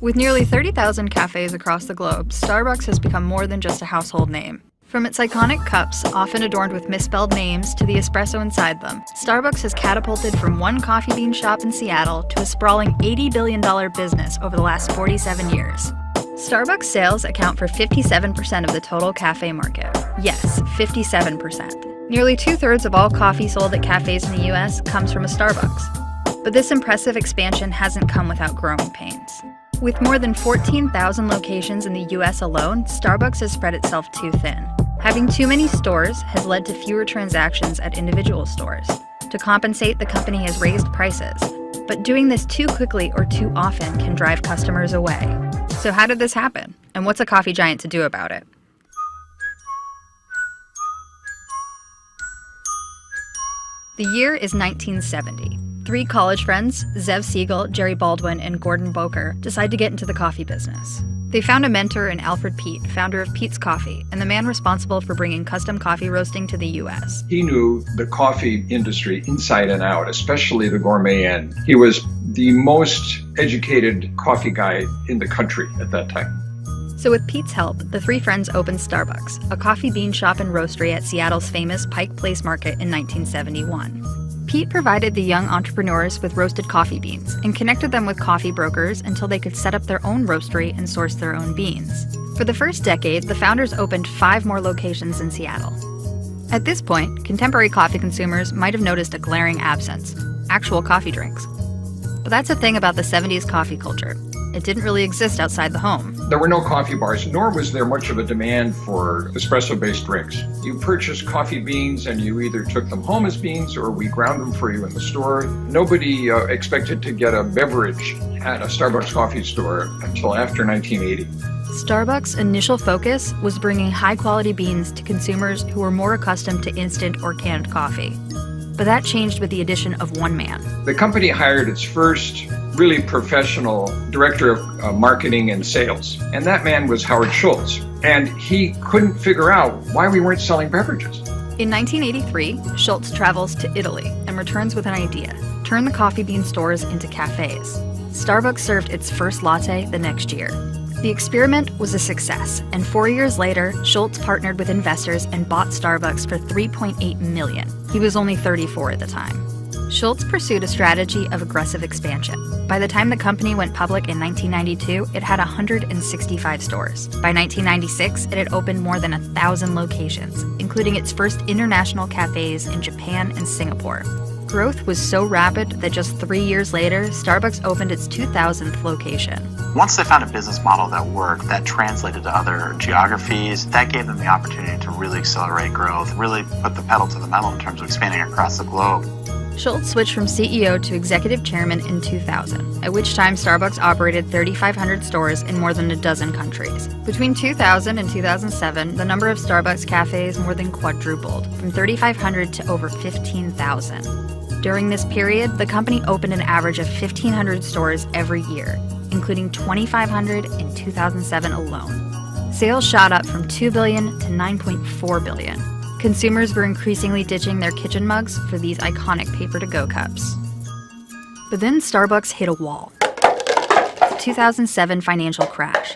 With nearly 30,000 cafes across the globe, Starbucks has become more than just a household name. From its iconic cups, often adorned with misspelled names, to the espresso inside them, Starbucks has catapulted from one coffee bean shop in Seattle to a sprawling $80 billion business over the last 47 years. Starbucks sales account for 57% of the total cafe market. Yes, 57%. Nearly two-thirds of all coffee sold at cafes in the US comes from a Starbucks. But this impressive expansion hasn't come without growing pains. With more than 14,000 locations in the US alone, Starbucks has spread itself too thin. Having too many stores has led to fewer transactions at individual stores. To compensate, the company has raised prices. But doing this too quickly or too often can drive customers away. So how did this happen? And what's a coffee giant to do about it? The year is 1970. Three college friends, Zev Siegel, Jerry Baldwin, and Gordon Boker, decide to get into the coffee business. They found a mentor in Alfred Peet, founder of Peet's Coffee, and the man responsible for bringing custom coffee roasting to the U.S. He knew the coffee industry inside and out, especially the gourmet end. He was the most educated coffee guy in the country at that time. So with Peet's help, the three friends opened Starbucks, a coffee bean shop and roastery at Seattle's famous Pike Place Market in 1971. Peet provided the young entrepreneurs with roasted coffee beans and connected them with coffee brokers until they could set up their own roastery and source their own beans. For the first decade, the founders opened 5 more locations in Seattle. At this point, contemporary coffee consumers might have noticed a glaring absence: actual coffee drinks. But that's the thing about the 70s coffee culture. It didn't really exist outside the home. There were no coffee bars, nor was there much of a demand for espresso-based drinks. You purchased coffee beans and you either took them home as beans or we ground them for you in the store. Nobody expected to get a beverage at a Starbucks coffee store until after 1980. Starbucks' initial focus was bringing high-quality beans to consumers who were more accustomed to instant or canned coffee. But that changed with the addition of one man. The company hired its first really professional director of marketing and sales. And that man was Howard Schultz. And he couldn't figure out why we weren't selling beverages. In 1983, Schultz travels to Italy and returns with an idea: turn the coffee bean stores into cafes. Starbucks served its first latte the next year. The experiment was a success, and 4 years later, Schultz partnered with investors and bought Starbucks for $3.8 million. He was only 34 at the time. Schultz pursued a strategy of aggressive expansion. By the time the company went public in 1992, it had 165 stores. By 1996, it had opened more than 1,000 locations, including its first international cafes in Japan and Singapore. Growth was so rapid that just 3 years later, Starbucks opened its 2,000th location. Once they found a business model that worked, that translated to other geographies, that gave them the opportunity to really accelerate growth, really put the pedal to the metal in terms of expanding across the globe. Schultz switched from CEO to executive chairman in 2000, at which time Starbucks operated 3,500 stores in more than a dozen countries. Between 2000 and 2007, the number of Starbucks cafes more than quadrupled, from 3,500 to over 15,000. During this period, the company opened an average of 1,500 stores every year, including 2,500 in 2007 alone. Sales shot up from $2 billion to $9.4 billion. Consumers were increasingly ditching their kitchen mugs for these iconic paper-to-go cups. But then Starbucks hit a wall. The 2007 financial crash.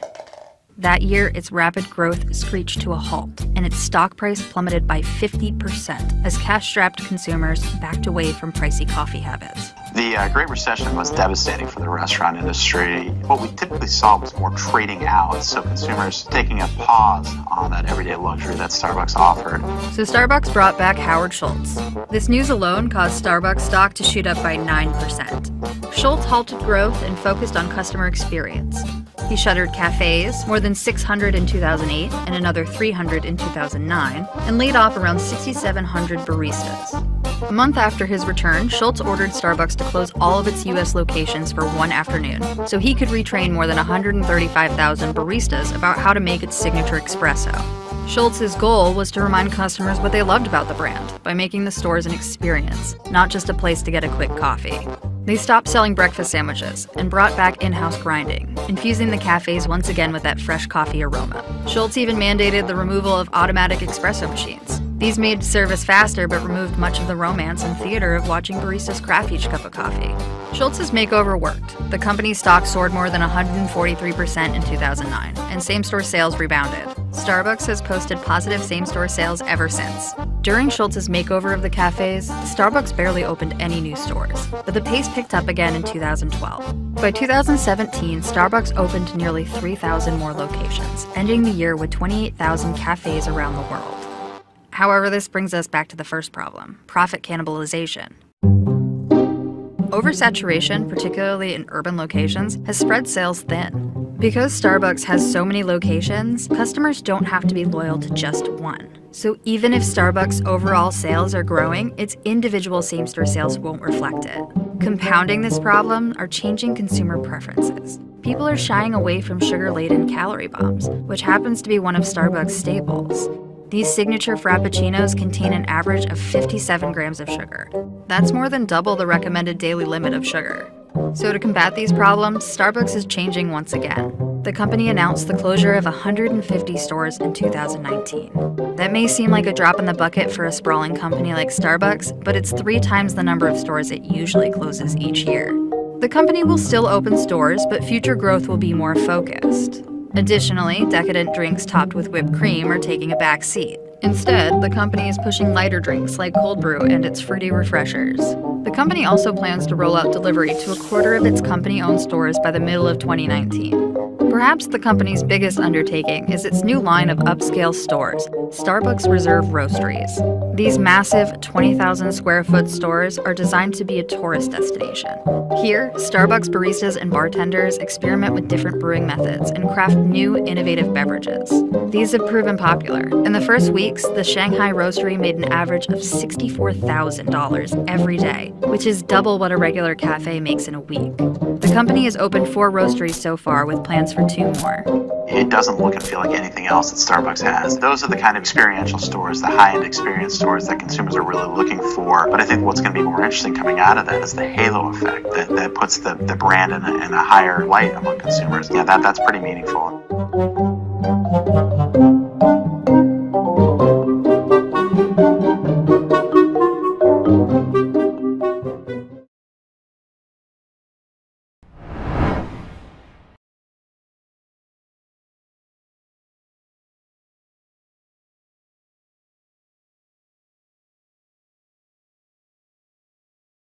That year, its rapid growth screeched to a halt, and its stock price plummeted by 50% as cash-strapped consumers backed away from pricey coffee habits. The Great Recession was devastating for the restaurant industry. What we typically saw was more trading out, so consumers taking a pause on that everyday luxury that Starbucks offered. So Starbucks brought back Howard Schultz. This news alone caused Starbucks stock to shoot up by 9%. Schultz halted growth and focused on customer experience. He shuttered cafes, more than 600 in 2008 and another 300 in 2009, and laid off around 6,700 baristas. A month after his return, Schultz ordered Starbucks to close all of its U.S. locations for one afternoon, so he could retrain more than 135,000 baristas about how to make its signature espresso. Schultz's goal was to remind customers what they loved about the brand by making the stores an experience, not just a place to get a quick coffee. They stopped selling breakfast sandwiches and brought back in-house grinding, infusing the cafes once again with that fresh coffee aroma. Schultz even mandated the removal of automatic espresso machines. These made service faster but removed much of the romance and theater of watching baristas craft each cup of coffee. Schultz's makeover worked. The company's stock soared more than 143% in 2009, and same-store sales rebounded. Starbucks has posted positive same-store sales ever since. During Schultz's makeover of the cafes, Starbucks barely opened any new stores, but the pace picked up again in 2012. By 2017, Starbucks opened nearly 3,000 more locations, ending the year with 28,000 cafes around the world. However, this brings us back to the first problem: profit cannibalization. Oversaturation, particularly in urban locations, has spread sales thin. Because Starbucks has so many locations, customers don't have to be loyal to just one. So even if Starbucks' overall sales are growing, its individual same-store sales won't reflect it. Compounding this problem are changing consumer preferences. People are shying away from sugar-laden calorie bombs, which happens to be one of Starbucks' staples. These signature frappuccinos contain an average of 57 grams of sugar. That's more than double the recommended daily limit of sugar. So to combat these problems, Starbucks is changing once again. The company announced the closure of 150 stores in 2019. That may seem like a drop in the bucket for a sprawling company like Starbucks, but it's 3 times the number of stores it usually closes each year. The company will still open stores, but future growth will be more focused. Additionally, decadent drinks topped with whipped cream are taking a back seat. Instead, the company is pushing lighter drinks like cold brew and its fruity refreshers. The company also plans to roll out delivery to a quarter of its company-owned stores by the middle of 2019. Perhaps the company's biggest undertaking is its new line of upscale stores, Starbucks Reserve Roasteries. These massive 20,000 square foot stores are designed to be a tourist destination. Here, Starbucks baristas and bartenders experiment with different brewing methods and craft new, innovative beverages. These have proven popular. In the first weeks, the Shanghai Roastery made an average of $64,000 every day, which is double what a regular cafe makes in a week. The company has opened 4 roasteries so far, with plans for 2 more. It doesn't look and feel like anything else that Starbucks has. Those are the kind of experiential stores, the high-end experience stores that consumers are really looking for. But I think what's going to be more interesting coming out of that is the halo effect that puts the brand in a higher light among consumers. Yeah, that's pretty meaningful.